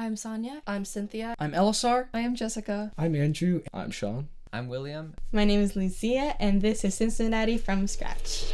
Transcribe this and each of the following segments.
I'm Sonya. I'm Cynthia. I'm Elessar. I am Jessica. I'm Andrew. I'm Sean. I'm William. My name is Lucia, and this is Cincinnati from Scratch.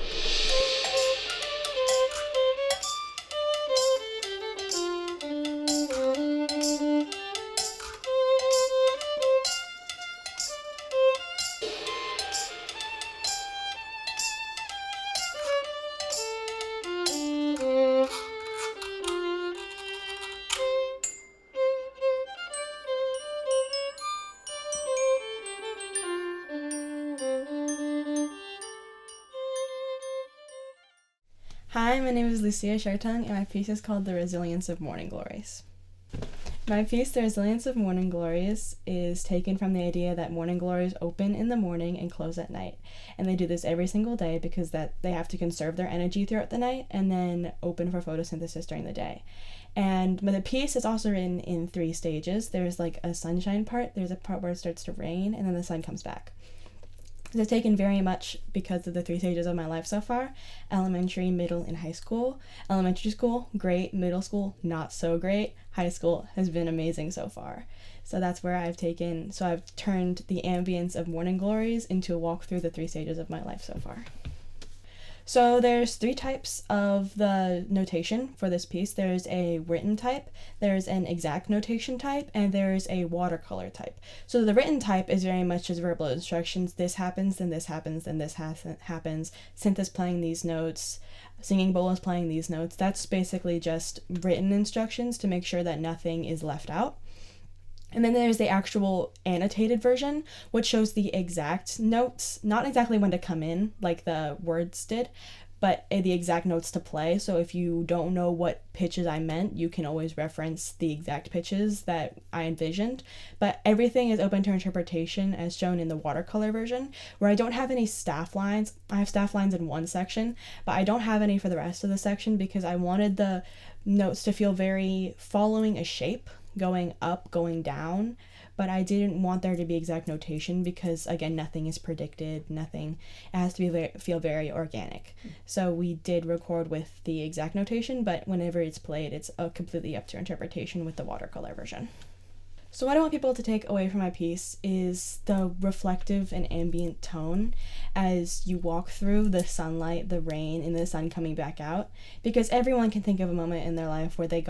Hi, my name is Lucia Schartung, and my piece is called The Resilience of Morning Glories. My piece, The Resilience of Morning Glories, is taken from the idea that morning glories open in the morning and close at night. And they do this every single day because they have to conserve their energy throughout the night and then open for photosynthesis during the day. But the piece is also written in 3 stages. There's like a sunshine part, there's a part where it starts to rain, and then the sun comes back. It's taken very much because of the 3 stages of my life so far: elementary, middle, and high school. Elementary school, great. Middle school, not so great. High school has been amazing so far. So that's where I've turned the ambience of morning glories into a walk through the 3 stages of my life so far. So there's 3 types of the notation for this piece. There's a written type, there's an exact notation type, and there's a watercolor type. So the written type is very much just verbal instructions. This happens, then this happens, then this happens. Synth is playing these notes, singing bowl is playing these notes. That's basically just written instructions to make sure that nothing is left out. And then there's the actual annotated version, which shows the exact notes, not exactly when to come in, like the words did, but the exact notes to play. So if you don't know what pitches I meant, you can always reference the exact pitches that I envisioned. But everything is open to interpretation as shown in the watercolor version, where I don't have any staff lines. I have staff lines in one section, but I don't have any for the rest of the section because I wanted the notes to feel very following a shape, going up, going down, but I didn't want there to be exact notation because, again, nothing is predicted, it has to be feel very organic. So we did record with the exact notation, but whenever it's played, it's completely up to interpretation with the watercolor version. So what I want people to take away from my piece is the reflective and ambient tone as you walk through the sunlight, the rain, and the sun coming back out, because everyone can think of a moment in their life where they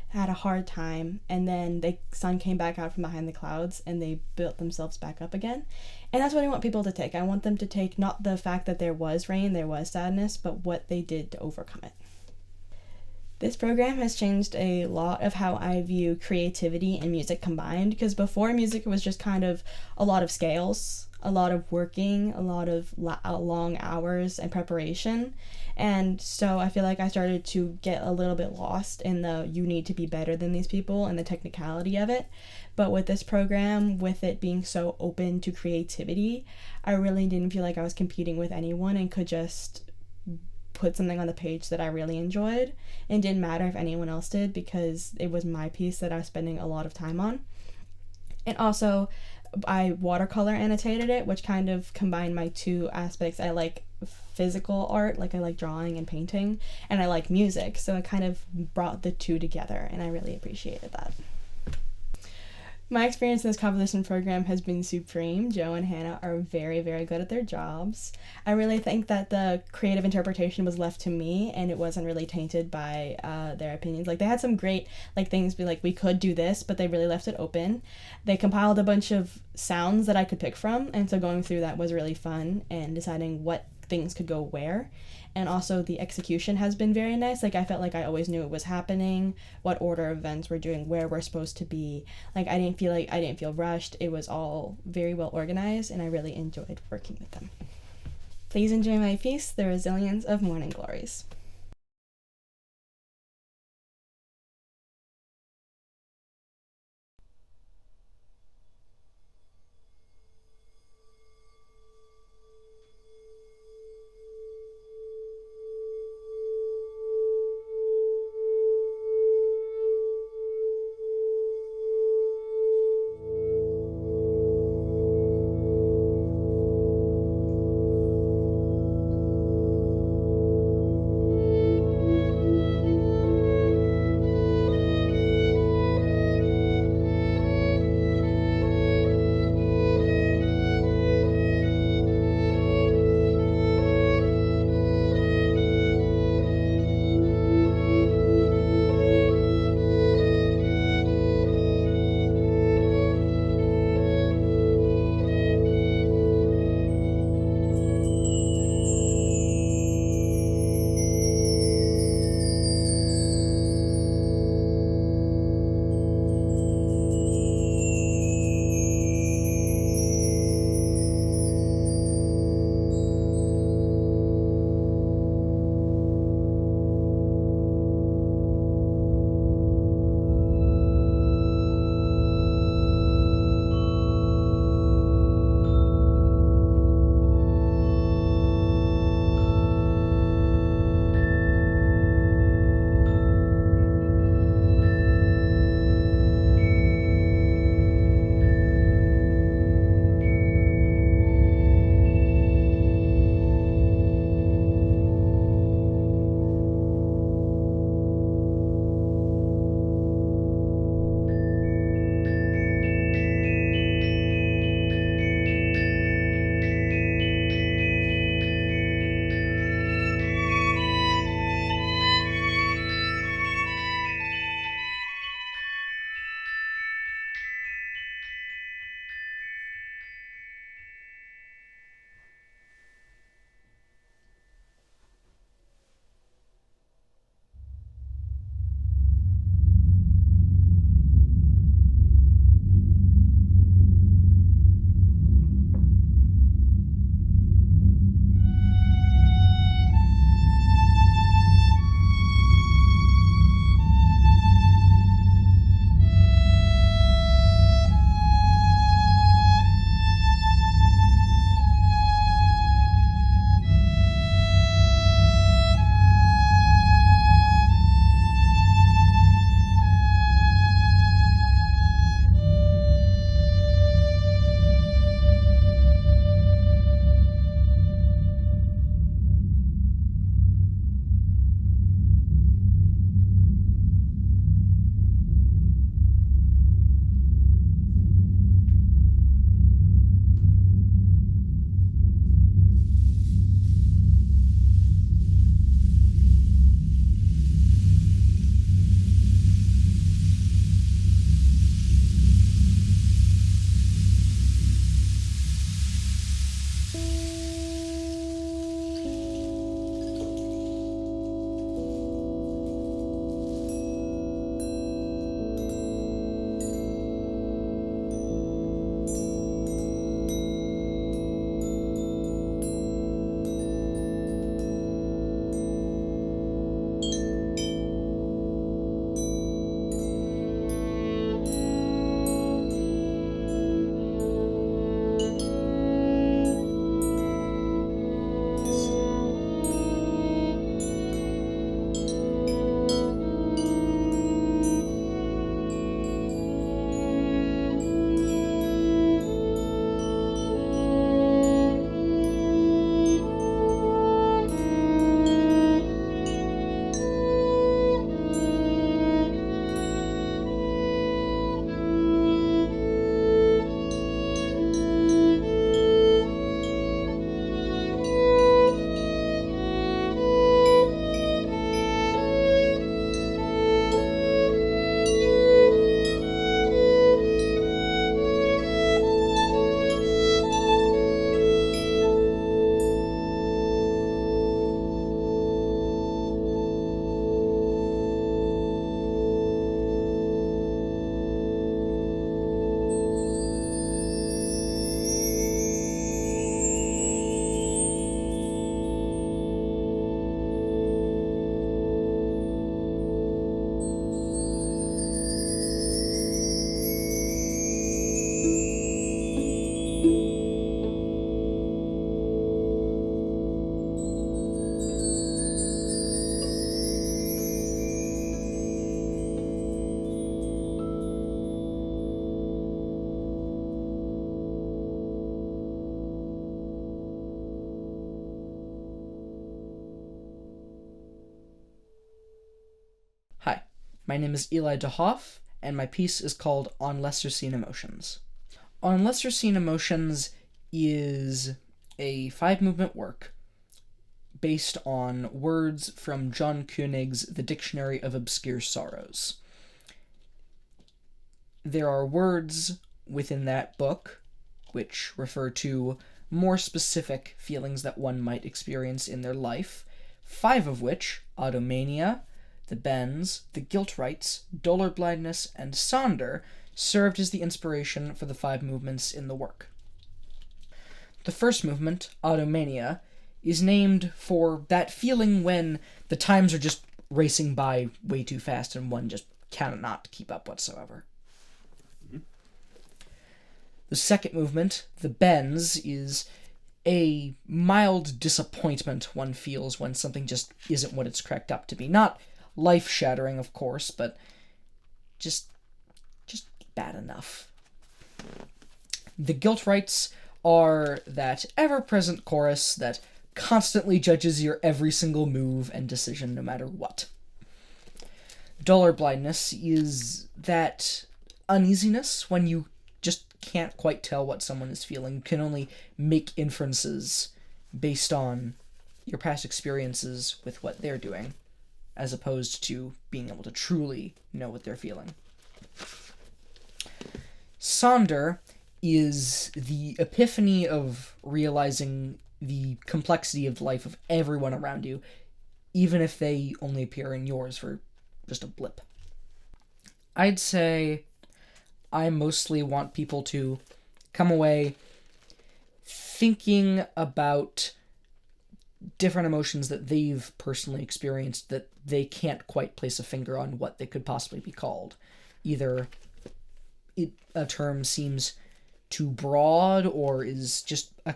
had a hard time, and then the sun came back out from behind the clouds and they built themselves back up again. And that's what I want people to take. I want them to take not the fact that there was rain, there was sadness, but what they did to overcome it. This program has changed a lot of how I view creativity and music combined, because before, music was just kind of a lot of scales, a lot of working, a lot of long hours and preparation. And so I feel like I started to get a little bit lost in the you need to be better than these people and the technicality of it. But with this program, with it being so open to creativity, I really didn't feel like I was competing with anyone and could just put something on the page that I really enjoyed. It didn't matter if anyone else did because it was my piece that I was spending a lot of time on. And also, I watercolor annotated it, which kind of combined my 2 aspects. I like physical art, like I like drawing and painting, and I like music, so it kind of brought the 2 together, and I really appreciated that. My experience in this composition program has been supreme. Joe and Hannah are very, very good at their jobs. I really think that the creative interpretation was left to me, and it wasn't really tainted by their opinions. Like, they had some great things be like, we could do this, but they really left it open. They compiled a bunch of sounds that I could pick from, and so going through that was really fun, and deciding what things could go where. And also the execution has been very nice. Like, I felt like I always knew it was happening, what order of events we're doing, where we're supposed to be. Like, I didn't feel rushed. It was all very well organized, and I really enjoyed working with them. Please enjoy my piece, The Resilience of Morning Glories. My name is Eli DeHoff, and my piece is called On Lesser Seen Emotions. On Lesser Seen Emotions is a 5-movement work based on words from John Koenig's The Dictionary of Obscure Sorrows. There are words within that book which refer to more specific feelings that one might experience in their life, 5 of which, automania, the bends, the guilt rights, duller blindness, and sonder, served as the inspiration for the 5 movements in the work. The first movement, automania, is named for that feeling when the times are just racing by way too fast and one just cannot keep up whatsoever. The second movement, the bends, is a mild disappointment one feels when something just isn't what it's cracked up to be. Not life-shattering, of course, but just bad enough. The guilt rights are that ever-present chorus that constantly judges your every single move and decision no matter what. Duller blindness is that uneasiness when you just can't quite tell what someone is feeling. You can only make inferences based on your past experiences with what they're doing, as opposed to being able to truly know what they're feeling. Sonder is the epiphany of realizing the complexity of the life of everyone around you, even if they only appear in yours for just a blip. I'd say I mostly want people to come away thinking about different emotions that they've personally experienced that they can't quite place a finger on what they could possibly be called. Either a term seems too broad or is just a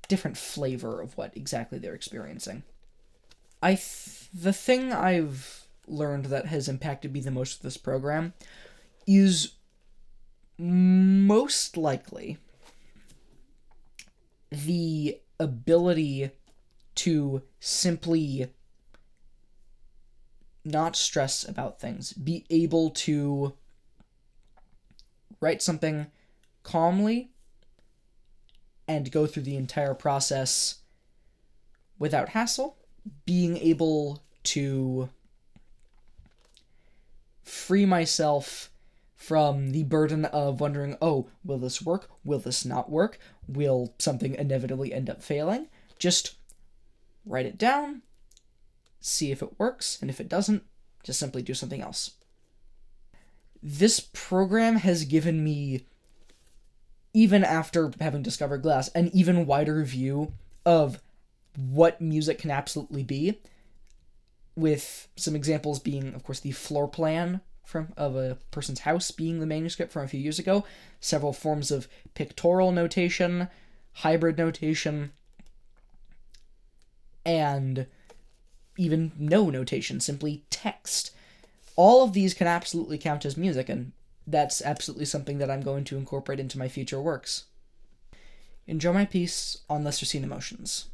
different flavor of what exactly they're experiencing. The thing I've learned that has impacted me the most with this program is most likely the ability to simply not stress about things, be able to write something calmly and go through the entire process without hassle, being able to free myself from the burden of wondering, oh, will this work? Will this not work? Will something inevitably end up failing? Just write it down, see if it works, and if it doesn't, just simply do something else. This program has given me, even after having discovered glass, an even wider view of what music can absolutely be, with some examples being, of course, the floor plan of a person's house being the manuscript from a few years ago, several forms of pictorial notation, hybrid notation, and even no notation, simply text. All of these can absolutely count as music, and that's absolutely something that I'm going to incorporate into my future works. Enjoy my piece on Lesser Seen Emotions.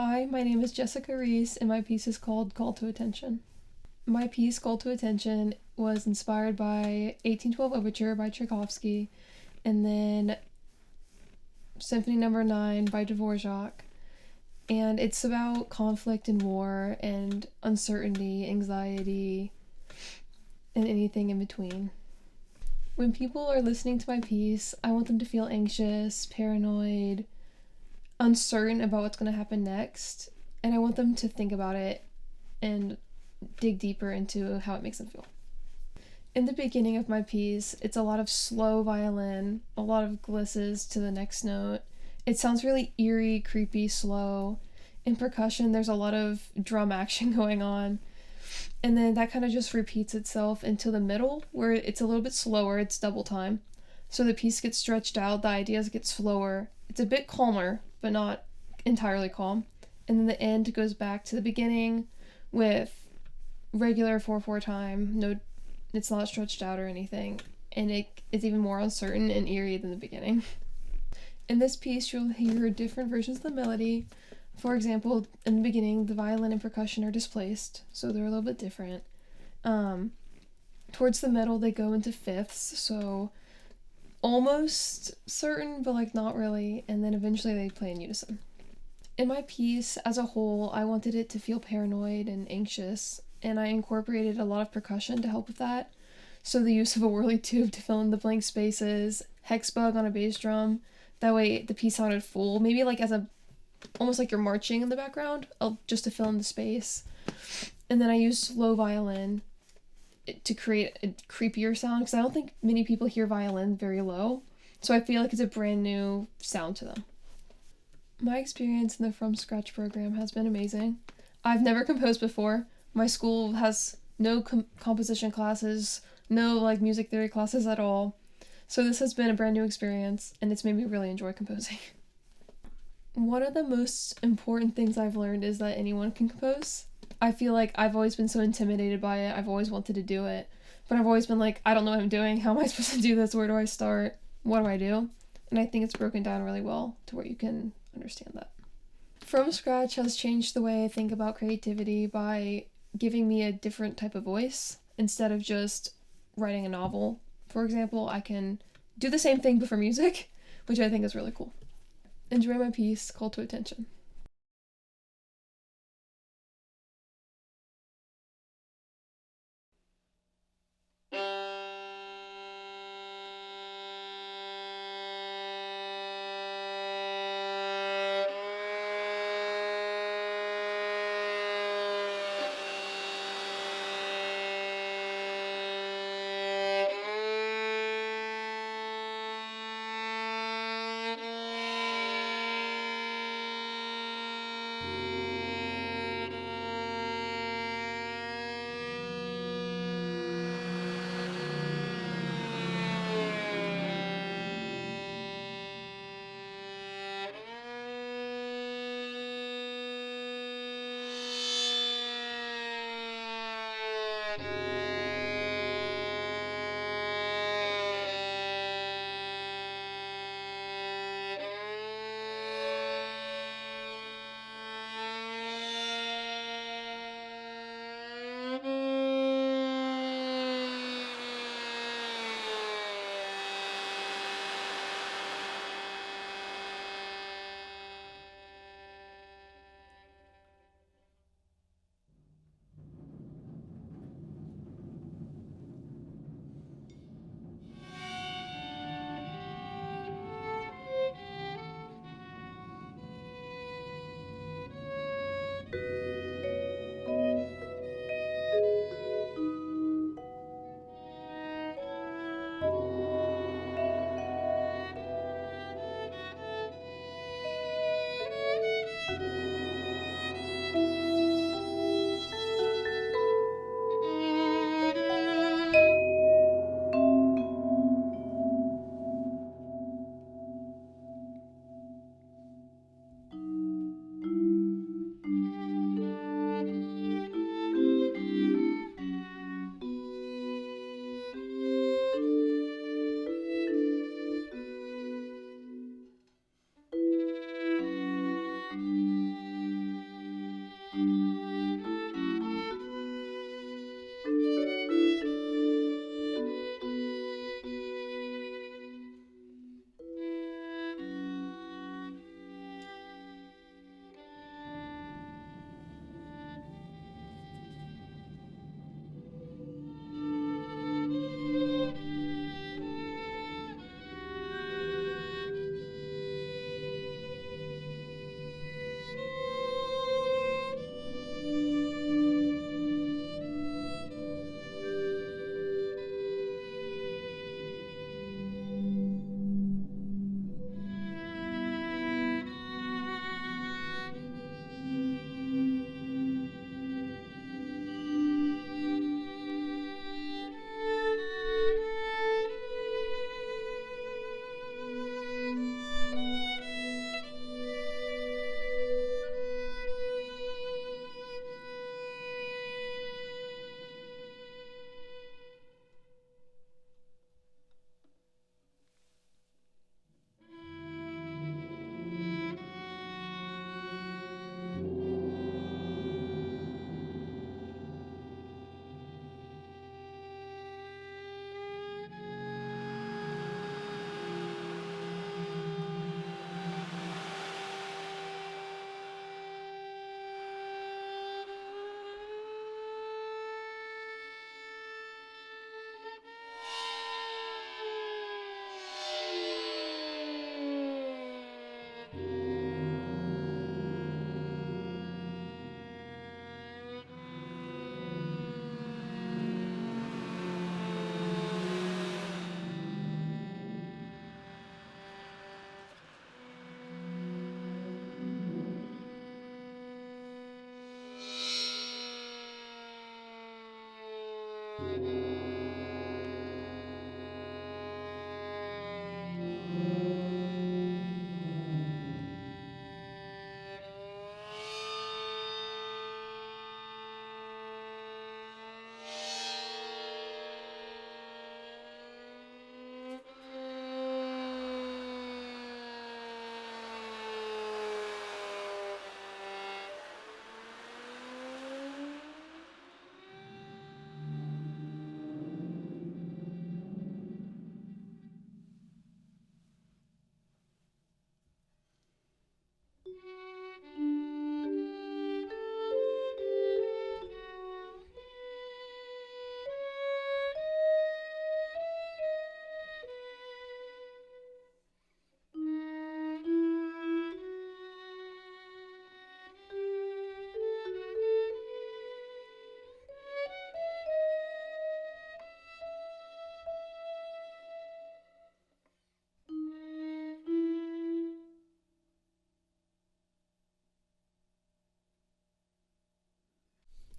Hi, my name is Jessica Ries, and my piece is called Call to Attention. My piece, Call to Attention, was inspired by 1812 Overture by Tchaikovsky, and then Symphony No. 9 by Dvorak, and it's about conflict and war and uncertainty, anxiety, and anything in between. When people are listening to my piece, I want them to feel anxious, paranoid, uncertain about what's going to happen next, and I want them to think about it and dig deeper into how it makes them feel. In the beginning of my piece, it's a lot of slow violin, a lot of glisses to the next note. It sounds really eerie, creepy, slow. In percussion, there's a lot of drum action going on. And then that kind of just repeats itself into the middle, where it's a little bit slower, it's double time. So the piece gets stretched out, the ideas get slower. It's a bit calmer, but not entirely calm. And then the end goes back to the beginning with regular 4/4 time. No, it's not stretched out or anything. And it's even more uncertain and eerie than the beginning. In this piece, you'll hear different versions of the melody. For example, in the beginning, the violin and percussion are displaced, so they're a little bit different. Towards the middle, they go into fifths, so almost certain, but like not really, and then eventually they play in unison. In my piece, as a whole, I wanted it to feel paranoid and anxious, and I incorporated a lot of percussion to help with that. So the use of a whirly tube to fill in the blank spaces, hex bug on a bass drum, that way the piece sounded full, maybe like as almost like you're marching in the background, just to fill in the space. And then I used slow violin to create a creepier sound, because I don't think many people hear violin very low, so I feel like it's a brand new sound to them. My experience in the From Scratch program has been amazing. I've never composed before. My school has no composition classes, no like music theory classes at all, so this has been a brand new experience, and it's made me really enjoy composing. One of the most important things I've learned is that anyone can compose. I feel like I've always been so intimidated by it. I've always wanted to do it, but I've always been like, I don't know what I'm doing. How am I supposed to do this? Where do I start? What do I do? And I think it's broken down really well to where you can understand that. From Scratch has changed the way I think about creativity by giving me a different type of voice. Instead of just writing a novel, for example, I can do the same thing but for music, which I think is really cool. Enjoy my piece, Call to Attention.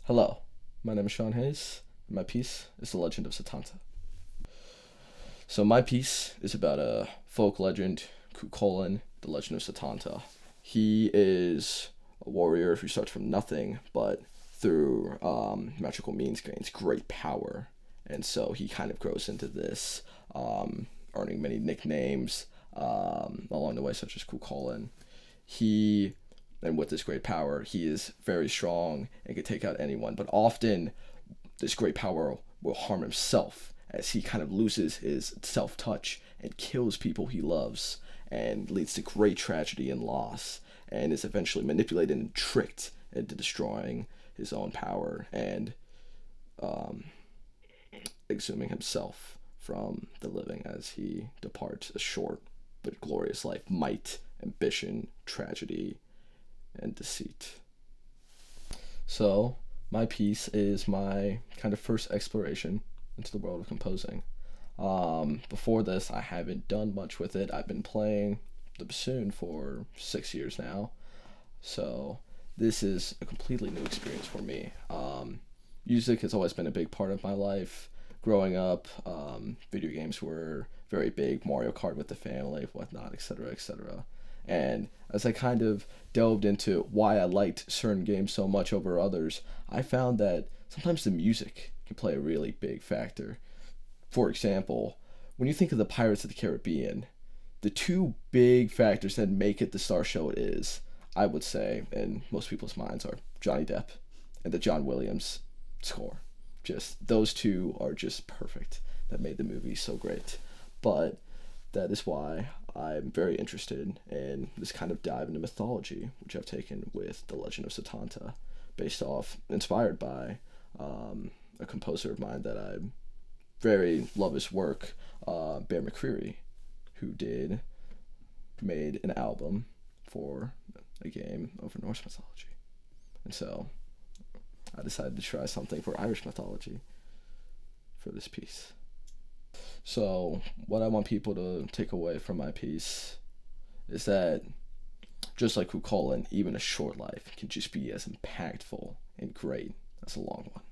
Hello, my name is Sean Hayes, and my piece is The Legend of Setanta. So my piece is about a folk legend, the Legend of Setanta. He is a warrior who starts from nothing, but through magical means gains great power. And so he kind of grows into this, earning many nicknames along the way, such as Cuchulainn. And with this great power, he is very strong and can take out anyone. But often, this great power will harm himself as he kind of loses his self-touch and kills people he loves and leads to great tragedy and loss and is eventually manipulated and tricked into destroying his own power and exhuming himself from the living as he departs a short but glorious life. Might, ambition, tragedy, and deceit. So, my piece is my kind of first exploration into the world of composing. Before this, I haven't done much with it. I've been playing the bassoon for 6 years now, so this is a completely new experience for me. Music has always been a big part of my life. Growing up, video games were very big, Mario Kart with the family, whatnot, etc., etc. And as I kind of delved into why I liked certain games so much over others, I found that sometimes the music can play a really big factor. For example, when you think of the Pirates of the Caribbean, the two big factors that make it the star show it is, I would say, in most people's minds, are Johnny Depp and the John Williams score. Just those two are just perfect. That made the movie so great. But that is why I'm very interested in this kind of dive into mythology, which I've taken with The Legend of Setanta, inspired by a composer of mine that I very love his work, Bear McCreary, who made an album for a game over Norse mythology. And so I decided to try something for Irish mythology for this piece. So what I want people to take away from my piece is that just like Cuchulainn, even a short life can just be as impactful and great as a long one.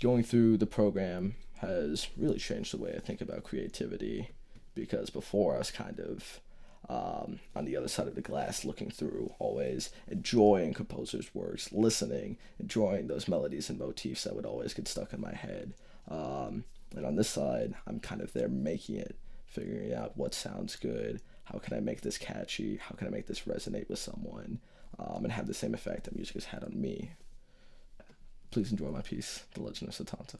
Going through the program has really changed the way I think about creativity, because before I was kind of on the other side of the glass looking through, always enjoying composers' works, listening, enjoying those melodies and motifs that would always get stuck in my head. And on this side, I'm kind of there making it, figuring out what sounds good, how can I make this catchy, how can I make this resonate with someone, and have the same effect that music has had on me. Please enjoy my piece, The Legend of Setanta.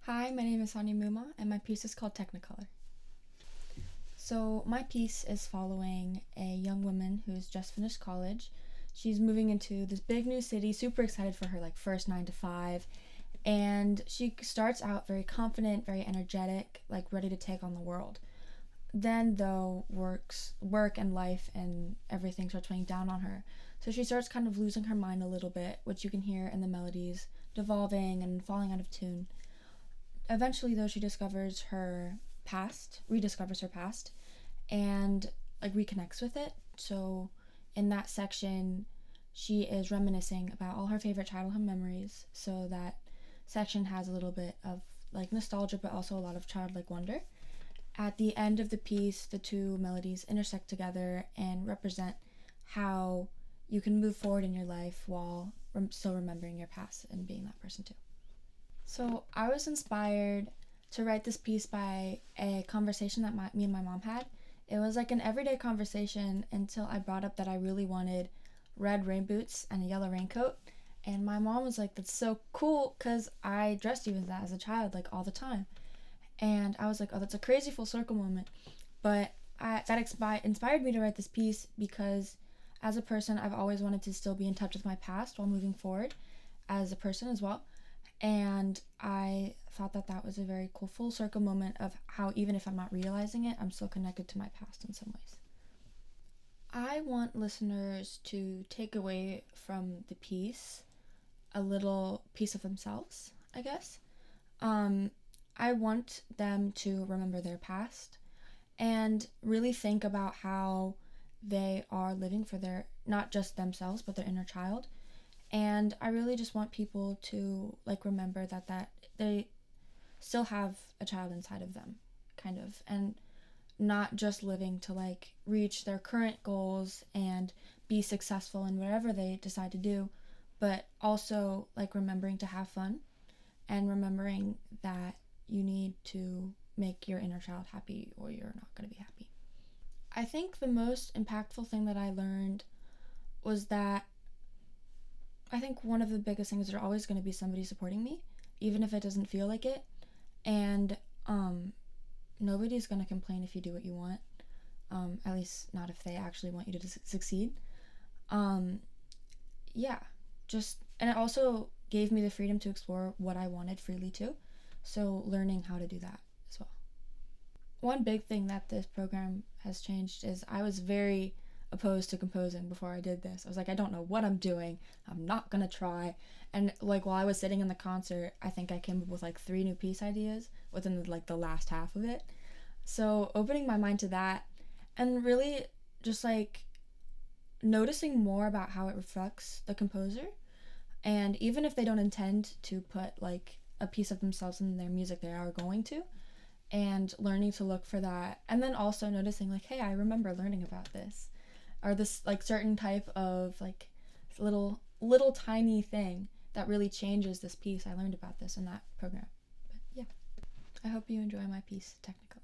Hi, my name is Sonya Moomaw, and my piece is called Technicolor. So my piece is following a young woman who's just finished college. She's moving into this big new city, super excited for her first 9 to 5, and she starts out very confident, very energetic, ready to take on the world. Then though work and life and everything starts weighing down on her. So she starts kind of losing her mind a little bit, which you can hear in the melodies, devolving and falling out of tune. Eventually, though, she rediscovers her past, and reconnects with it. So in that section, she is reminiscing about all her favorite childhood memories. So that section has a little bit of nostalgia, but also a lot of childlike wonder. At the end of the piece, the two melodies intersect together and represent how you can move forward in your life while still remembering your past and being that person too. So I was inspired to write this piece by a conversation that me and my mom had. It was an everyday conversation until I brought up that I really wanted red rain boots and a yellow raincoat. And my mom was like, that's so cool, because I dressed you as that as a child, all the time. And I was like, oh, that's a crazy full circle moment. But that inspired me to write this piece because as a person, I've always wanted to still be in touch with my past while moving forward as a person as well. And I thought that was a very cool full circle moment of how even if I'm not realizing it, I'm still connected to my past in some ways. I want listeners to take away from the piece a little piece of themselves, I guess. I want them to remember their past and really think about how they are living for their, not just themselves, but their inner child. And I really just want people to remember that they still have a child inside of them, kind of, and not just living to reach their current goals and be successful in whatever they decide to do, but also remembering to have fun and remembering that you need to make your inner child happy or you're not going to be happy. I think the most impactful thing that I learned was that I think one of the biggest things is there's always going to be somebody supporting me, even if it doesn't feel like it. And nobody's going to complain if you do what you want, at least not if they actually want you to succeed. And it also gave me the freedom to explore what I wanted freely too. So learning how to do that as well. One big thing that this program has changed is I was very opposed to composing before I did this. I was like, I don't know what I'm doing. I'm not gonna try. And while I was sitting in the concert, I think I came up with 3 new piece ideas within the last half of it. So opening my mind to that and really just noticing more about how it reflects the composer. And even if they don't intend to put a piece of themselves in their music, they are going to. And learning to look for that. And then also noticing hey, I remember learning about this. Or this certain type of little tiny thing that really changes this piece. I learned about this in that program. But yeah, I hope you enjoy my piece, Technicolor.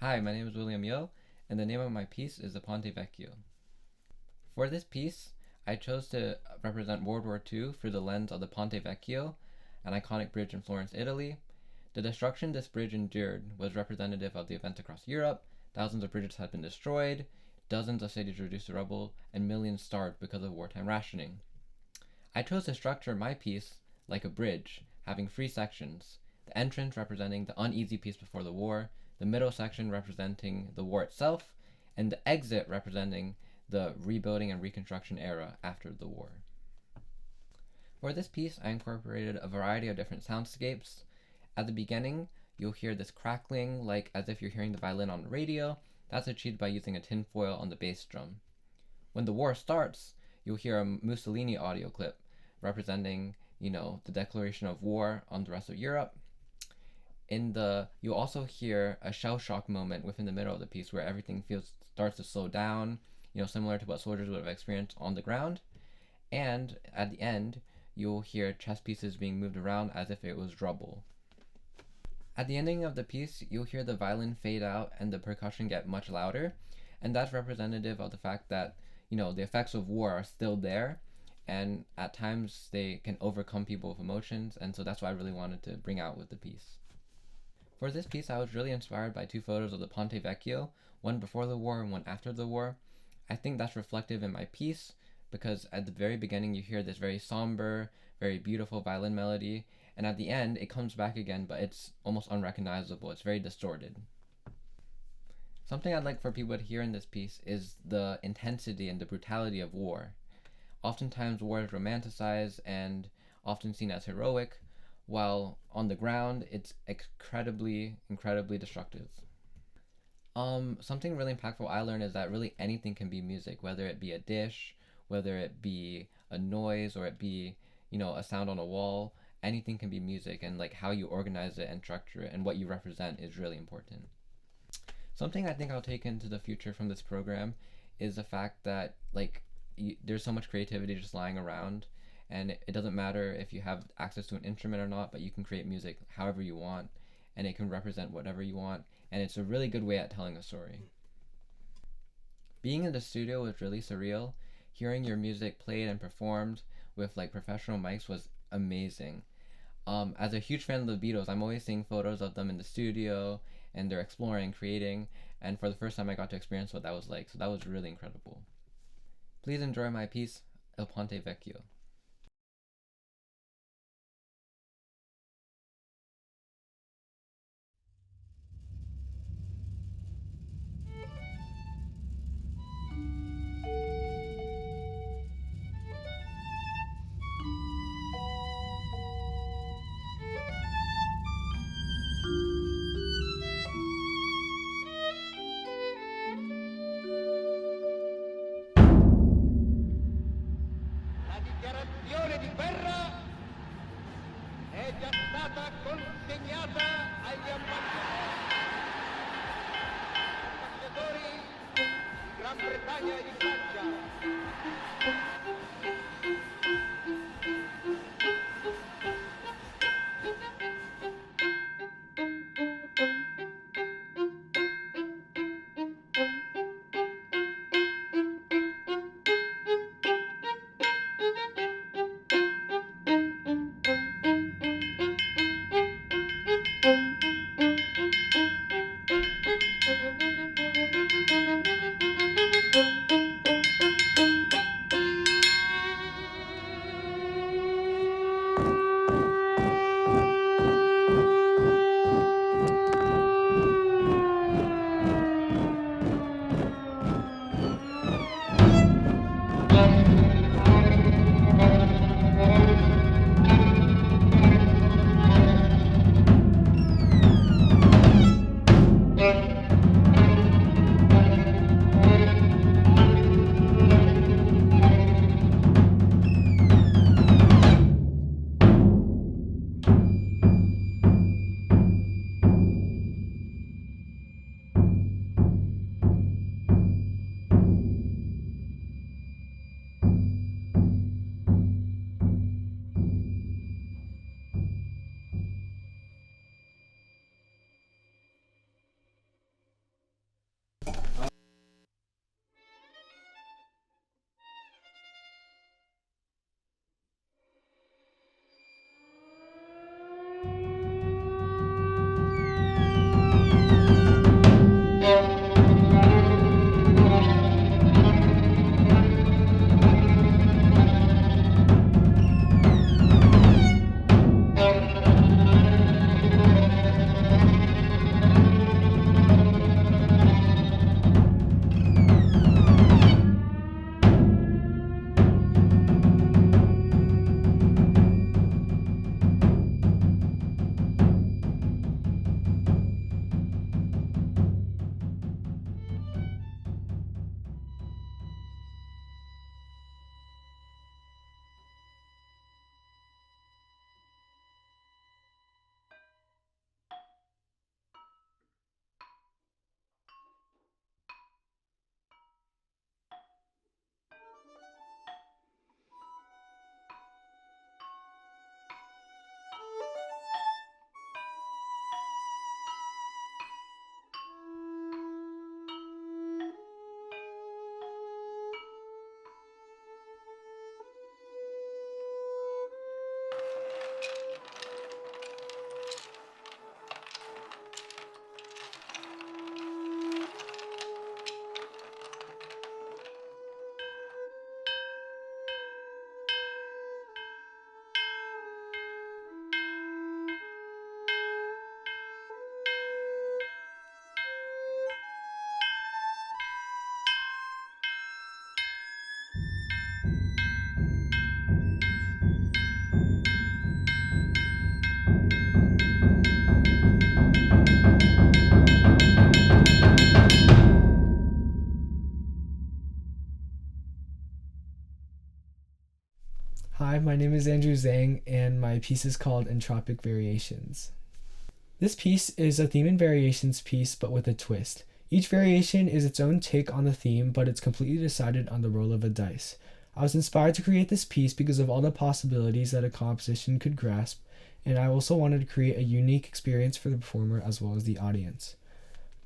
Hi, my name is William Yeoh, and the name of my piece is the Ponte Vecchio. For this piece, I chose to represent World War II through the lens of the Ponte Vecchio, an iconic bridge in Florence, Italy. The destruction this bridge endured was representative of the events across Europe. Thousands of bridges had been destroyed, dozens of cities reduced to rubble, and millions starved because of wartime rationing. I chose to structure my piece like a bridge, having 3 sections. The entrance representing the uneasy peace before the war, the middle section representing the war itself, and the exit representing the rebuilding and reconstruction era after the war. For this piece, I incorporated a variety of different soundscapes. At the beginning, you'll hear this crackling, like as if you're hearing the violin on the radio. That's achieved by using a tin foil on the bass drum. When the war starts, you'll hear a Mussolini audio clip representing, the declaration of war on the rest of Europe. You'll also hear a shell shock moment within the middle of the piece where everything starts to slow down, similar to what soldiers would have experienced on the ground. And at the end, you'll hear chess pieces being moved around as if it was rubble. At the ending of the piece, you'll hear the violin fade out and the percussion get much louder, and that's representative of the fact that, the effects of war are still there, and at times they can overcome people with emotions, and so that's what I really wanted to bring out with the piece. For this piece, I was really inspired by 2 photos of the Ponte Vecchio, one before the war and one after the war. I think that's reflective in my piece, because at the very beginning you hear this very somber, very beautiful violin melody, and at the end it comes back again, but it's almost unrecognizable. It's very distorted. Something I'd like for people to hear in this piece is the intensity and the brutality of war. Oftentimes war is romanticized and often seen as heroic, while on the ground it's incredibly destructive. Something really impactful I learned is that really anything can be music, whether it be a dish, whether it be a noise, or it be, a sound on a wall. Anything can be music, and how you organize it and structure it and what you represent is really important. Something I think I'll take into the future from this program is the fact that there's so much creativity just lying around, and it doesn't matter if you have access to an instrument or not, but you can create music however you want, and it can represent whatever you want, and it's a really good way at telling a story. Being in the studio was really surreal. Hearing your music played and performed with professional mics was amazing. As a huge fan of the Beatles, I'm always seeing photos of them in the studio, and they're exploring, creating, and for the first time I got to experience what that was like, so that was really incredible. Please enjoy my piece, Il Ponte Vecchio. La dichiarazione di guerra è già stata consegnata agli ambasciatori di Gran Bretagna e di Francia. is Andrew Zhang, and my piece is called Entropic Variations. This piece is a theme and variations piece, but with a twist. Each variation is its own take on the theme, but it's completely decided on the roll of a dice. I was inspired to create this piece because of all the possibilities that a composition could grasp, and I also wanted to create a unique experience for the performer as well as the audience.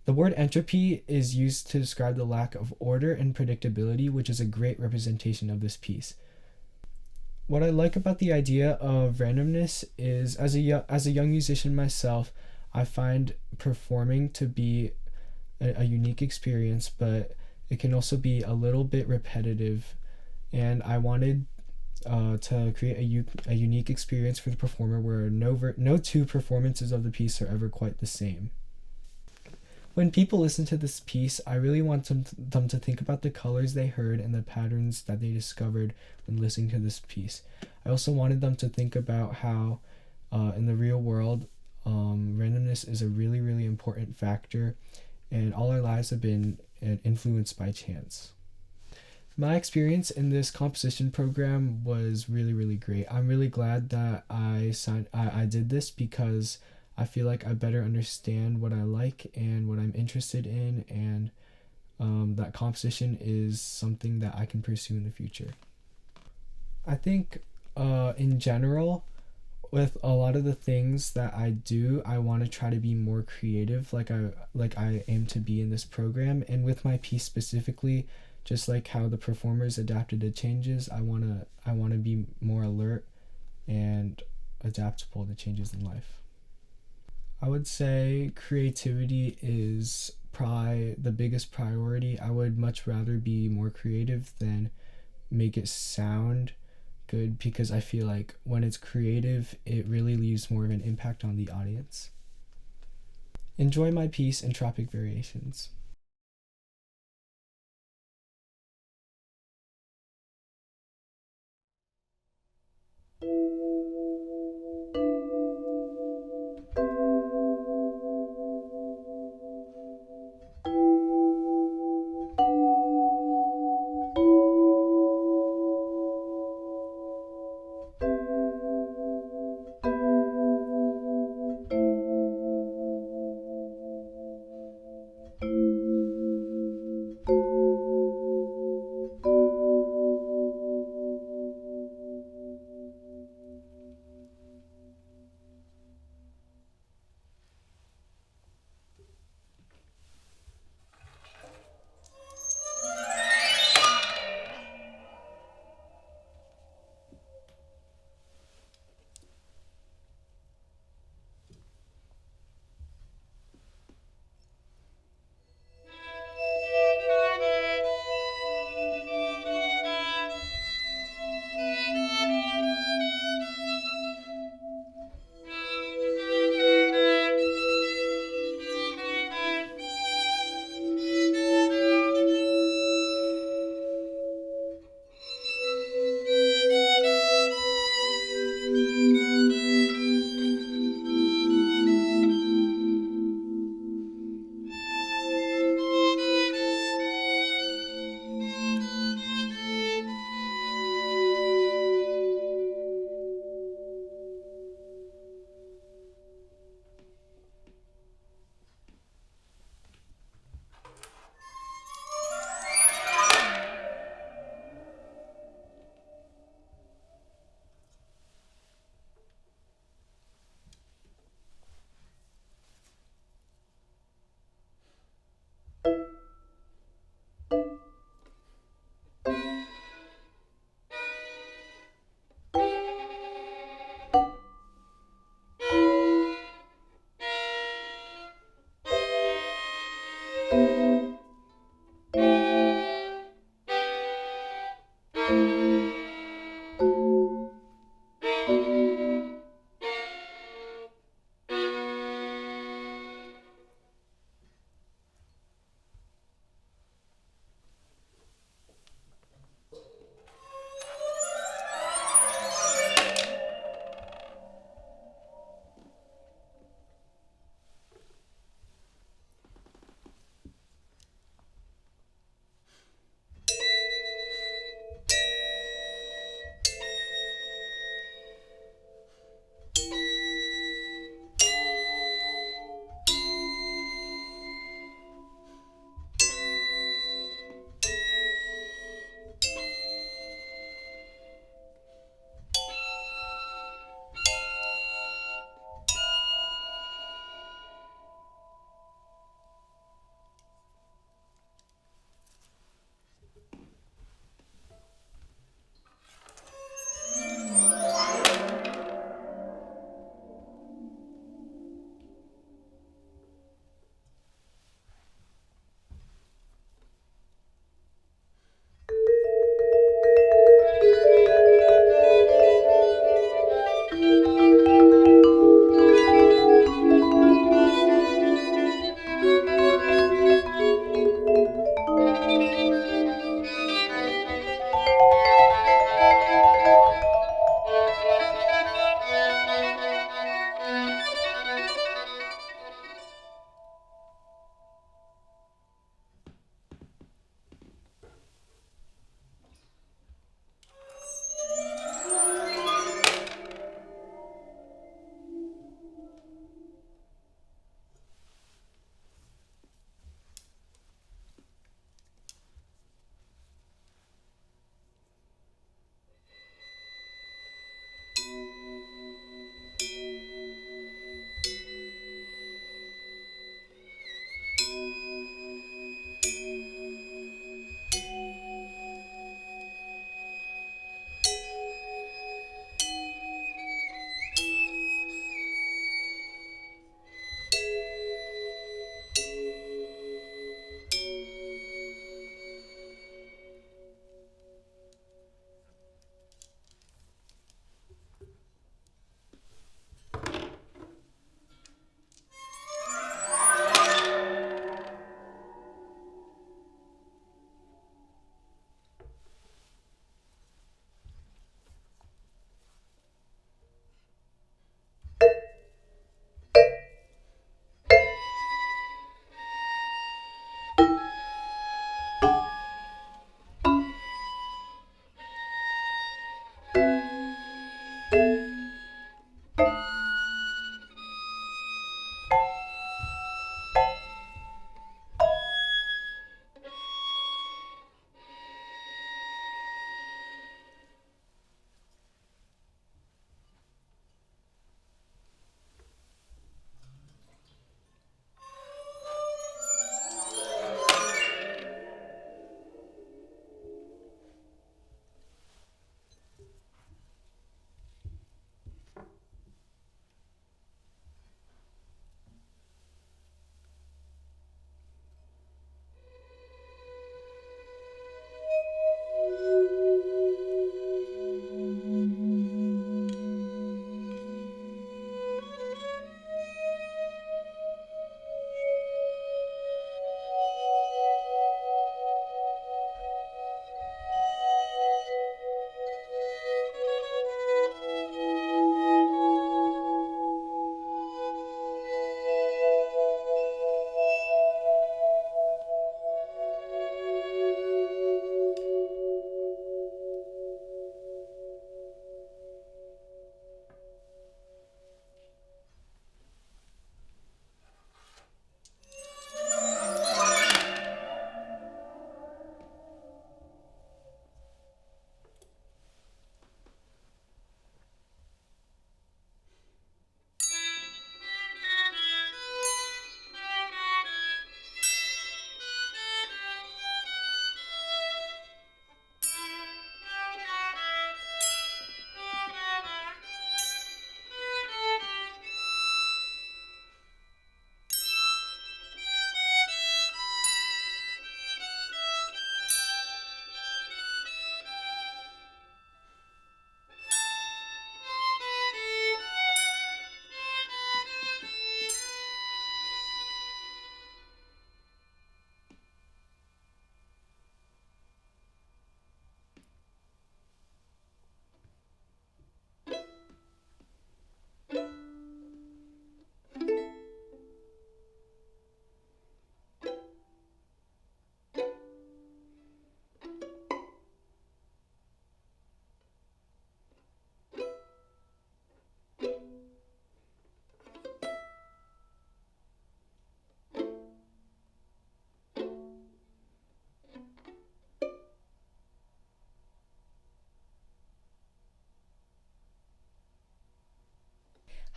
The word entropy is used to describe the lack of order and predictability, which is a great representation of this piece. What I like about the idea of randomness is, as a young musician myself, I find performing to be a unique experience, but it can also be a little bit repetitive, and I wanted to create a unique experience for the performer where no two performances of the piece are ever quite the same. When people listen to this piece, I really want them to think about the colors they heard and the patterns that they discovered when listening to this piece. I also wanted them to think about how in the real world, randomness is a really, really important factor, and all our lives have been influenced by chance. My experience in this composition program was really, really great. I'm really glad that I did this because I feel like I better understand what I like and what I'm interested in, and that composition is something that I can pursue in the future. I think in general, with a lot of the things that I do, I want to try to be more creative like I aim to be in this program. And with my piece specifically, just like how the performers adapted to changes, I want to be more alert and adaptable to changes in life. I would say creativity is probably the biggest priority. I would much rather be more creative than make it sound good, because I feel like when it's creative, it really leaves more of an impact on the audience. Enjoy my piece, Entropic Variations.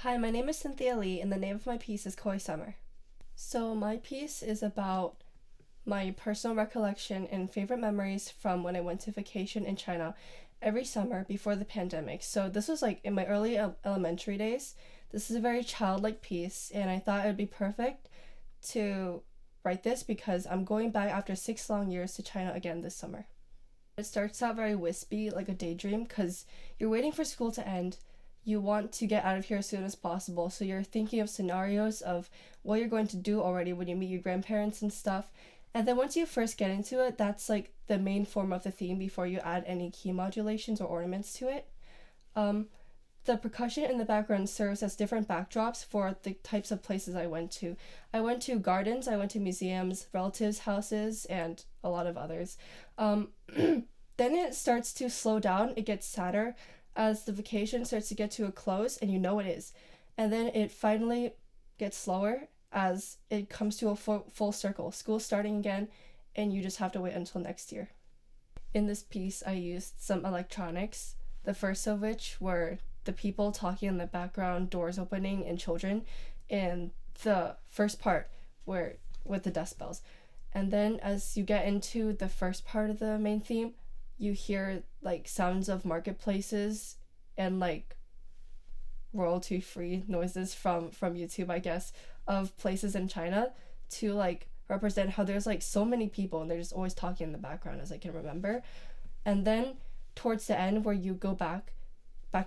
Hi, my name is Cynthia Li, and the name of my piece is Koi Summer. So my piece is about my personal recollection and favorite memories from when I went to vacation in China every summer before the pandemic. So this was like in my early elementary days. This is a very childlike piece, and I thought it would be perfect to write this because I'm going back after 6 long years to China again this summer. It starts out very wispy, like a daydream, because you're waiting for school to end. you want to get out of here as soon as possible. So you're thinking of scenarios of what you're going to do already when you meet your grandparents and stuff. And then once you first get into it, that's like the main form of the theme before you add any key modulations or ornaments to it. The percussion in the background serves as different backdrops for the types of places I went to. I went to gardens, I went to museums, relatives' houses, and a lot of others. Then it starts to slow down, it gets sadder as the vacation starts to get to a close, and you know it is. And then it finally gets slower as it comes to a full circle. School's starting again, and you just have to wait until next year. In this piece, I used some electronics, the first of which were the people talking in the background, doors opening, and children in the first part where with the decibels. And then as you get into the first part of the main theme, you hear like sounds of marketplaces and like royalty free noises from YouTube, I guess, of places in China to like represent how there's like so many people and they're just always talking in the background as I can remember. And then towards the end where you go back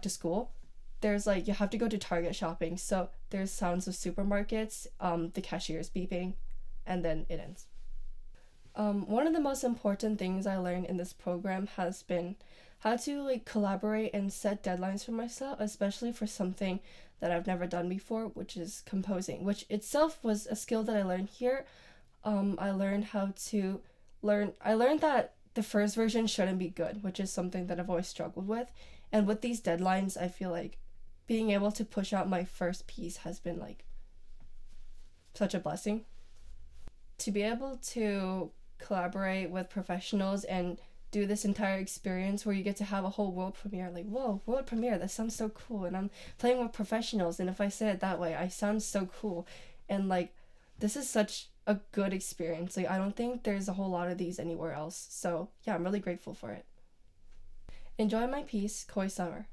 to school, there's like you have to go to Target shopping, so there's sounds of supermarkets, the cashiers beeping, and then it ends. One of the most important things I learned in this program has been how to like collaborate and set deadlines for myself, especially for something that I've never done before, which is composing, which itself was a skill that I learned here. I learned that the first version shouldn't be good, which is something that I've always struggled with. And with these deadlines, I feel like being able to push out my first piece has been like such a blessing. To be able to collaborate with professionals and do this entire experience where you get to have a whole world premiere, like, whoa, world premiere, that sounds so cool. And I'm playing with professionals, and if I say it that way, I sound so cool. And like, this is such a good experience. Like, I don't think there's a whole lot of these anywhere else. So yeah, I'm really grateful for it. Enjoy my piece, Koi Summer.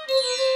Thank you.